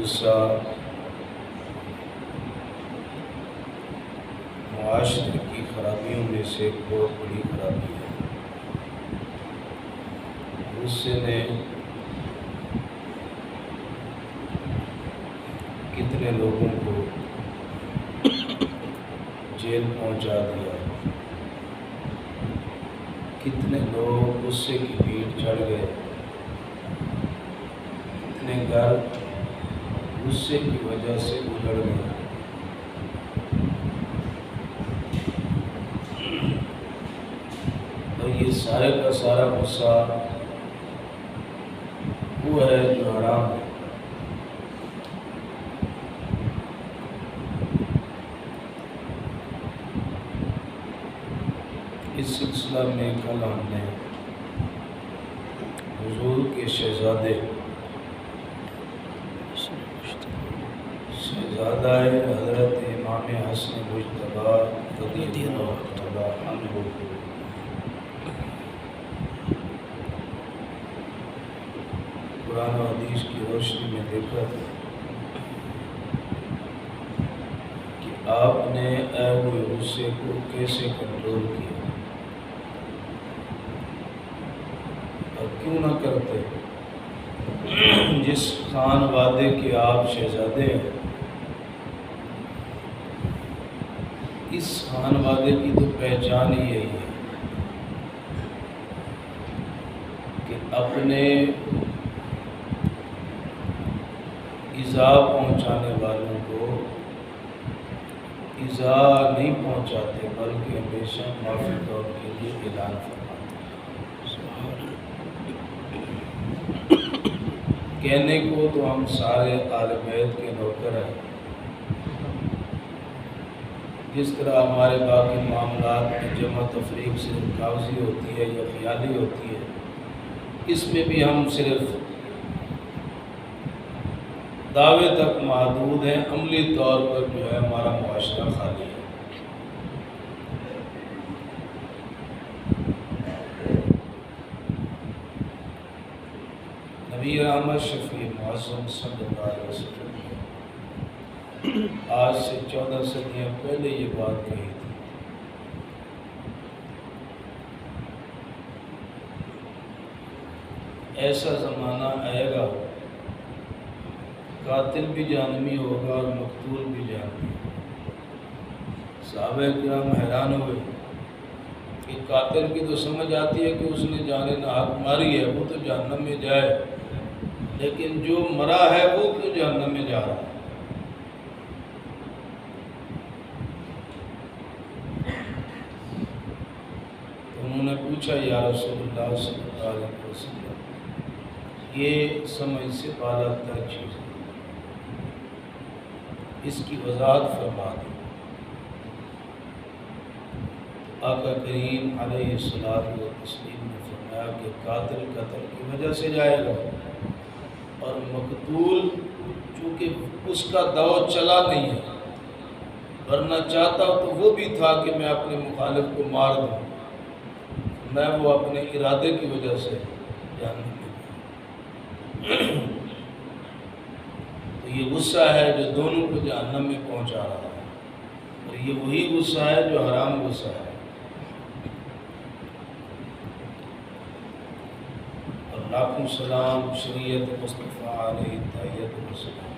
غصہ معاشرے کی خرابیوں میں سے ایک بہت بڑی خرابی ہے۔ غصے نے کتنے لوگوں کو جیل پہنچا دیا، کتنے لوگ غصے کی بھیڑ چڑھ گئے، کتنے گھر غصے کی وجہ سے اجڑ گئے۔ اور یہ سارے کا سارا غصہ وہ ہے جو حرام ہے۔ اس سلسلہ میں کل ہم نے حضور کے شہزادے شہزادہ حضرت امام حسن مجتبی رضی اللہ تعالیٰ عنہ کو قرآن و حدیث کی روشنی میں دیکھا تھا کہ آپ نے اے ہوئے غصے کو کیسے کنٹرول کیا اور کیوں نہ کرتے۔ جس خان وادے کے آپ شہزادے ہیں، اس خان وادے کی تو پہچان ہی یہی ہے کہ اپنے ایذا پہنچانے والوں کو ایذا نہیں پہنچاتے بلکہ ہمیشہ معافی کا ان کے لیے اعلان فرماتے ہیں۔ کہنے کو تو ہم سارے آل بیت کے نوکر ہیں، جس طرح ہمارے باقی معاملات میں جمع تفریق صرف کاغذی ہوتی ہے یا خیالی ہوتی ہے، اس میں بھی ہم صرف دعوے تک محدود ہیں، عملی طور پر جو ہے ہمارا معاشرہ خالی ہے۔ نبی رحمت شفیع معظم صلی اللہ علیہ وسلم نے آج سے 14 صدیاں پہلے یہ بات کہی تھی۔ ایسا زمانہ آئے گا قاتل بھی جہنمی ہوگا اور مقتول بھی جہنمی ہوگا۔ صحابہ کرام حیران ہوئے کہ قاتل کی تو سمجھ آتی ہے کہ اس نے جان ناحق ماری ہے، وہ تو جہنم میں جائے، لیکن جو مرا ہے وہ کیوں جہنم میں جا رہا ہے؟ انہوں نے پوچھا یا رسول اللہ صلی اللہ علیہ وسلم، یہ سمجھ سے بالا تر چیز ہے، اس کی وضاحت فرما دیں۔ آقا کریم علیہ الصلوۃ والتسلیم نے فرمایا کہ قاتل قتل کی وجہ سے جائے گا، اور مقتول چونکہ اس کا دور چلا نہیں ہے، ورنہ چاہتا تو وہ بھی تھا کہ میں اپنے مخالف کو مار دوں، میں وہ اپنے ارادے کی وجہ سے جہنم میں گیا۔ تو یہ غصہ ہے جو دونوں کو جہنم میں پہنچا رہا ہے، اور یہ وہی غصہ ہے جو حرام غصہ ہے۔ اور لاکھوں سلام شریعت مصطفیٰ علیہ تحیت و سلام۔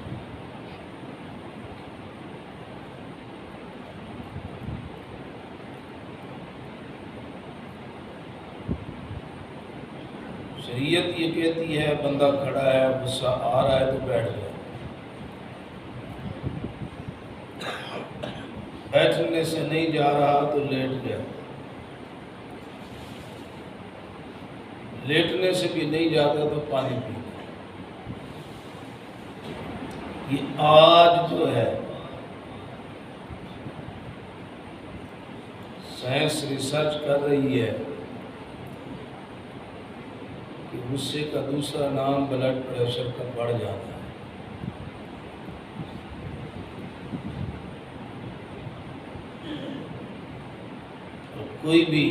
شریعت یہ کہتی ہے بندہ کھڑا ہے، غصہ آ رہا ہے تو بیٹھ جائے، بیٹھنے سے نہیں جا رہا تو لیٹ گیا، لیٹنے سے بھی نہیں جاتا تو پانی پی گیا۔ یہ آج جو ہے سائنس ریسرچ کر رہی ہے کہ غصے کا دوسرا نام بلڈ پریشر کا بڑھ جاتا ہے۔ اور کوئی بھی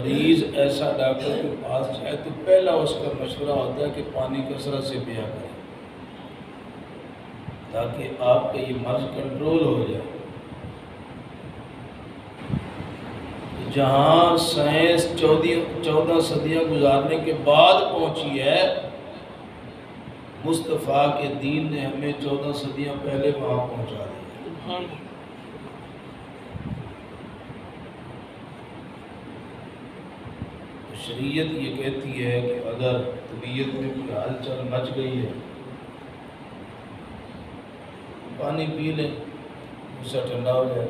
مریض ایسا ڈاکٹر کے پاس جائے تو پہلا اس کا مشورہ ہوتا ہے کہ پانی کثرت سے پیا کرے تاکہ آپ کا یہ مرض کنٹرول ہو جائے۔ جہاں سائنس 14 صدیاں گزارنے کے بعد پہنچی ہے، مصطفیٰ کے دین نے ہمیں 14 صدیاں پہلے وہاں پہنچا دیا۔ شریعت یہ کہتی ہے کہ اگر طبیعت میں کوئی ہلچل مچ گئی ہے، پانی پی لیں، غصہ ٹھنڈا ہو جائے۔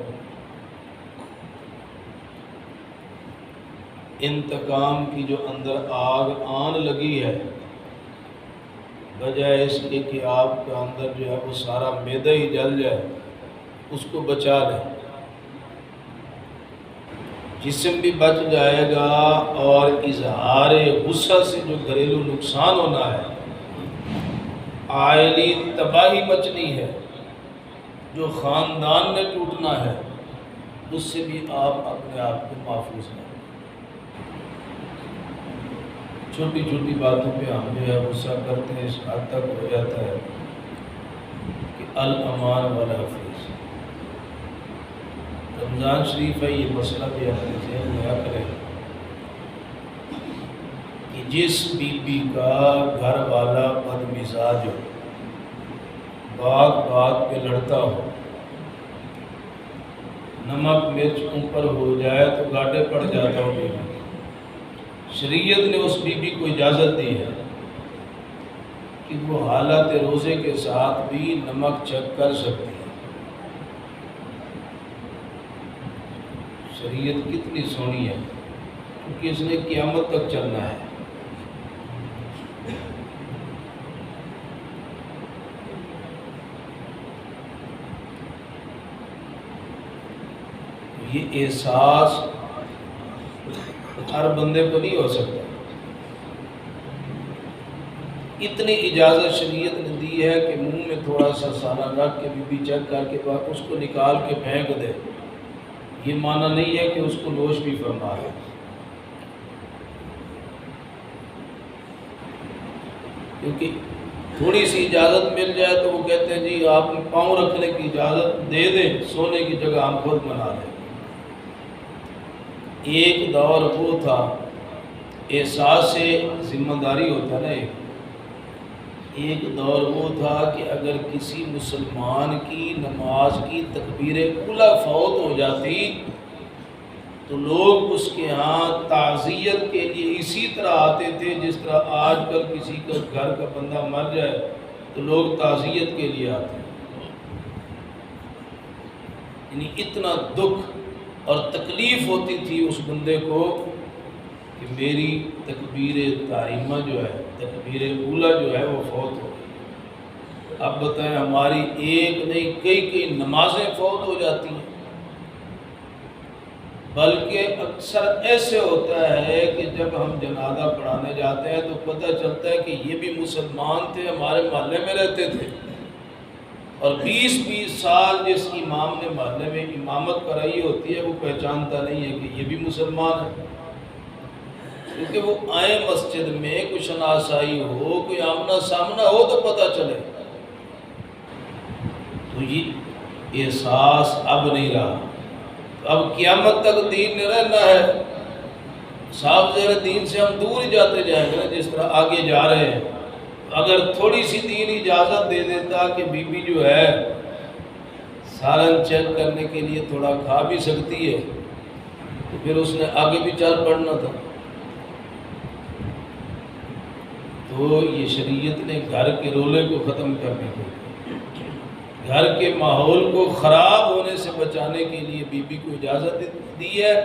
انتقام کی جو اندر آگ آن لگی ہے، بجائے اس کے کہ آپ کا اندر جو ہے وہ سارا معدہ ہی جل جائے، اس کو بچا لیں۔ جسم بھی بچ جائے گا اور اظہار غصہ سے جو گھریلو نقصان ہونا ہے، عائلی تباہی مچنی ہے، جو خاندان میں ٹوٹنا ہے، اس سے بھی آپ اپنے آپ کو محفوظ کریں۔ چھوٹی چھوٹی باتوں پہ ہم جو ہے غصہ کرتے ہیں، اس حد تک ہو جاتا ہے کہ الامان والحفیظ۔ رمضان شریف ہے، یہ مسئلہ بھی اپنے ذہن میں رکھ لیں کہ جس بی بی کا گھر والا بد مزاج ہو، بات بات پہ لڑتا ہو، نمک مرچ اوپر ہو جائے تو گاٹے پڑ جاتا ہو بیوی، شریعت نے اس بی بی کو اجازت دی ہے کہ وہ حالت روزے کے ساتھ بھی نمک چکھ کر سکتی ہے۔ شریعت کتنی سونی ہے، کیونکہ اس نے قیامت تک چلنا ہے۔ یہ احساس ہر بندے کو نہیں ہو سکتا۔ اتنی اجازت شریعت نے دی ہے کہ منہ میں تھوڑا سا سالن رکھ کے بی چیک کر کے بعد اس کو نکال کے پھینک دے، یہ معنی نہیں ہے کہ اس کو نوش بھی فرما ہے۔ کیونکہ تھوڑی سی اجازت مل جائے تو وہ کہتے ہیں جی آپ پاؤں رکھنے کی اجازت دے دیں، سونے کی جگہ ہم خود بنا لیں۔ ایک دور وہ تھا، احساس سے ذمہ داری ہوتا نا، ایک دور وہ تھا کہ اگر کسی مسلمان کی نماز کی تکبیر اولیٰ فوت ہو جاتی تو لوگ اس کے ہاں تعزیت کے لیے اسی طرح آتے تھے جس طرح آج کل کسی کا گھر کا بندہ مر جائے تو لوگ تعزیت کے لیے آتے ہیں۔ یعنی اتنا دکھ اور تکلیف ہوتی تھی اس بندے کو کہ میری تکبیر تحریمہ جو ہے، تکبیر اولیٰ جو ہے وہ فوت ہو گئی۔ اب بتائیں ہماری ایک نہیں کئی نمازیں فوت ہو جاتی ہیں، بلکہ اکثر ایسے ہوتا ہے کہ جب ہم جنازہ پڑھانے جاتے ہیں تو پتہ چلتا ہے کہ یہ بھی مسلمان تھے، ہمارے محلے میں رہتے تھے، اور 20 سال جس امام نے محلے میں امامت کرائی ہوتی ہے وہ پہچانتا نہیں ہے کہ یہ بھی مسلمان ہے، کیونکہ وہ آئے مسجد میں کوئی شناسائی ہو، کوئی آمنا سامنا ہو تو پتہ چلے۔ تو یہ احساس اب نہیں رہا، اب قیامت تک دین نہیں رہنا ہے۔ صاحب زیر دین سے ہم دور ہی جاتے جائیں گے نا، جس طرح آگے جا رہے ہیں۔ اگر تھوڑی سی دین اجازت دے دیتا کہ بی بی جو ہے سالن چیک کرنے کے لیے تھوڑا کھا بھی سکتی ہے تو پھر اس نے آگے بھی چل پڑنا تھا۔ تو یہ شریعت نے گھر کے رولے کو ختم کرنے کو، گھر کے ماحول کو خراب ہونے سے بچانے کے لیے بی بی کو اجازت دی ہے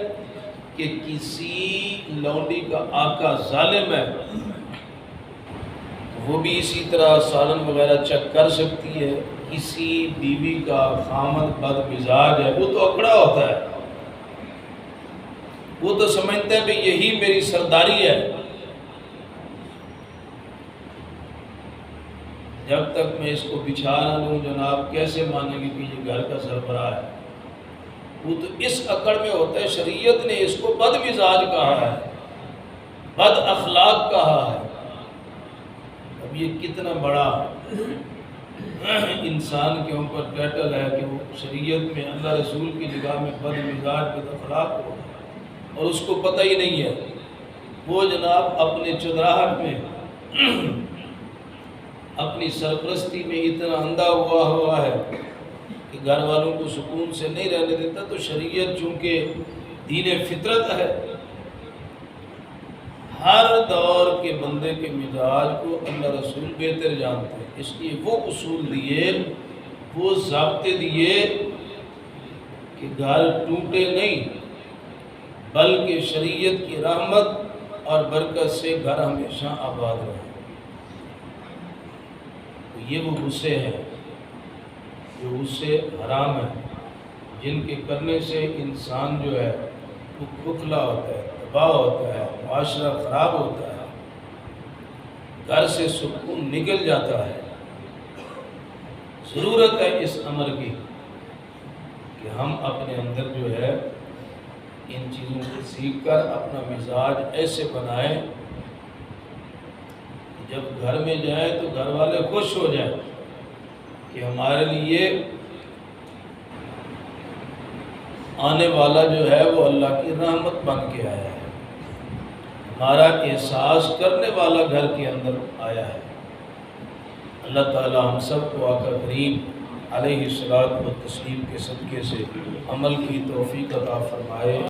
کہ کسی لونڈی کا آقا ظالم ہے وہ بھی اسی طرح سالن وغیرہ چیک کر سکتی ہے۔ کسی بیوی کا خامد بد مزاج ہے، وہ تو اکڑا ہوتا ہے، وہ تو سمجھتا ہے کہ یہی میری سرداری ہے، جب تک میں اس کو بچھا نہ لوں جناب کیسے مانیں گے کہ یہ گھر کا سربراہ ہے۔ وہ تو اس اکڑ میں ہوتا ہے، شریعت نے اس کو بد مزاج کہا ہے۔ بد اخلاق کہا ہے۔ اب یہ کتنا بڑا انسان کے اوپر ٹائٹل ہے کہ وہ شریعت میں اللہ رسول کی نگاہ میں بد مزاج بد اخلاق ہو اور اس کو پتہ ہی نہیں ہے۔ وہ جناب اپنے چودراہٹ میں اپنی سرپرستی میں اتنا اندھا ہوا ہے کہ گھر والوں کو سکون سے نہیں رہنے دیتا۔ تو شریعت چونکہ دین فطرت ہے، ہر دور کے بندے کے مزاج کو اللہ رسول بہتر جانتے ہیں، اس لیے وہ اصول دیے، وہ ضابطے دیے کہ گھر ٹوٹے نہیں بلکہ شریعت کی رحمت اور برکت سے گھر ہمیشہ آباد رہے۔ تو یہ وہ غصے ہیں جو غصے حرام ہیں، جن کے کرنے سے انسان جو ہے وہ کھوکھلا ہوتا ہے، تباہ ہوتا ہے، معاشرہ خراب ہوتا ہے، گھر سے سکون نکل جاتا ہے۔ ضرورت ہے اس امر کی کہ ہم اپنے اندر جو ہے ان چیزوں کو سیکھ کر اپنا مزاج ایسے بنائیں کہ جب گھر میں جائیں تو گھر والے خوش ہو جائیں کہ ہمارے لیے آنے والا جو ہے وہ اللہ کی رحمت بن کے آیا ہے، ہمارا احساس کرنے والا گھر کے اندر آیا ہے۔ اللہ تعالی ہم سب کو آقا کریم علیہ الصلوۃ والتسلیم کے صدقے سے عمل کی توفیق عطا فرمائے۔